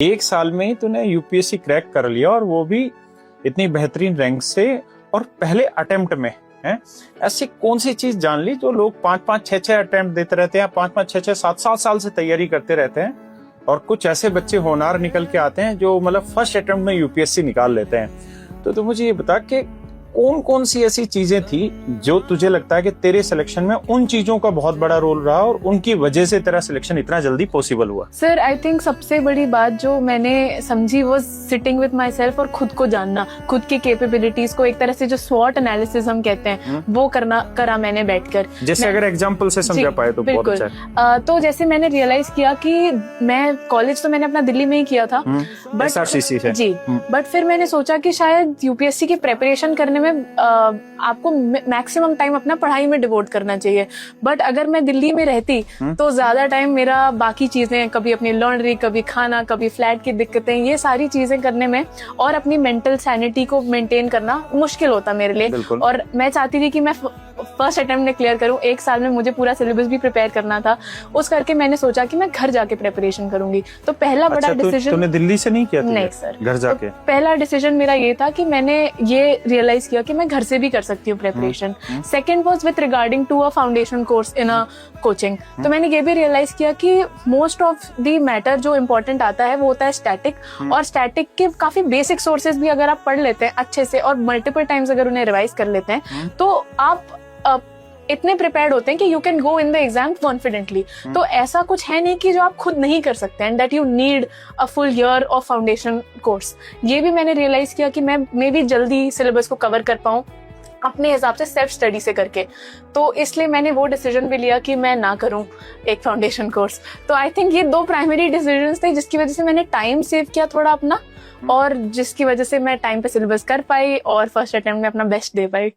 1 साल में ही तूने यूपीएससी क्रैक कर लिया और वो भी इतनी बेहतरीन रैंक से और पहले अटेम्प्ट में है। ऐसी कौन सी चीज जान ली जो लोग 5-5, 6-6 अटेम्प्ट देते रहते हैं, 5-5, 6-6, 7-7 साल से तैयारी करते रहते हैं और कुछ ऐसे बच्चे होनहार निकल के आते हैं जो मतलब फर्स्ट अटेम्प्ट में यूपीएससी निकाल लेते हैं। तो मुझे ये बता कि कौन कौन सी ऐसी चीजें थी जो तुझे लगता है कि तेरे सिलेक्शन में उन चीजों का बहुत बड़ा रोल रहा और उनकी वजह से तेरा सिलेक्शन इतना जल्दी पॉसिबल हुआ? सर आई थिंक सबसे बड़ी बात जो मैंने समझी वो सिटिंग विद माई सेल्फ और खुद को जानना, खुद की कैपेबिलिटीज को एक तरह से जो स्वॉट एनालिसिस हम कहते हैं वो करा मैंने बैठकर। जैसे अगर एग्जाम्पल से समझा पाए तो बहुत अच्छा है। तो जैसे मैंने रियलाइज किया कि मैं कॉलेज तो मैंने अपना दिल्ली में ही किया था, बट SRCC से जी, बट फिर मैंने सोचा कि शायद यूपीएससी की प्रेपरेशन करने में आपको मैक्सिमम टाइम अपना पढ़ाई में डिवोट करना चाहिए। बट अगर मैं दिल्ली में रहती तो ज्यादा टाइम मेरा बाकी चीजें, कभी अपनी लॉन्ड्री, कभी खाना, कभी फ्लैट की दिक्कतें, ये सारी चीजें करने में और अपनी मेंटल सैनिटी को मेंटेन करना मुश्किल होता मेरे लिए। और मैं चाहती थी कि मैं फर्स्ट अटेम्प्ट में क्लियर करूं। 1 साल में मुझे पूरा सिलेबस भी प्रिपेयर करना था, उस करके मैंने सोचा कि मैं घर जाके प्रिपरेशन करूंगी। तो पहला बड़ा डिसीजन। तूने दिल्ली से नहीं किया? नहीं सर, घर जाके। तो पहला डिसीजन मेरा ये था कि मैंने ये रियलाइज किया कि मैं घर से भी कर सकती हूँ preparation. Second was with regarding to a foundation course in a coaching. तो मैंने ये भी रियलाइज किया कि मोस्ट ऑफ द मैटर जो इम्पोर्टेंट आता है वो होता है स्टैटिक, और स्टैटिक के काफी बेसिक सोर्सेज भी अगर आप पढ़ लेते हैं अच्छे से और मल्टीपल टाइम्स अगर उन्हें रिवाइज कर लेते हैं तो आप इतने प्रिपेयर्ड होते हैं कि you can go in the exam confidently. तो ऐसा कुछ है नहीं कि जो आप खुद नहीं कर सकते हैं, that you need a full year of foundation course. ये भी मैंने रियलाइज किया कि मैं भी जल्दी सिलेबस को कवर कर पाऊं अपने हिसाब से सेल्फ स्टडी से करके। तो इसलिए मैंने वो डिसीजन भी लिया कि मैं ना करूं एक फाउंडेशन कोर्स। तो आई थिंक ये 2 प्राइमरी डिसीजंस थे जिसकी वजह से मैंने टाइम सेव किया थोड़ा अपना, और जिसकी वजह से मैं टाइम पे सिलेबस कर पाई और फर्स्ट अटेम्प्ट में अपना बेस्ट दे पाई।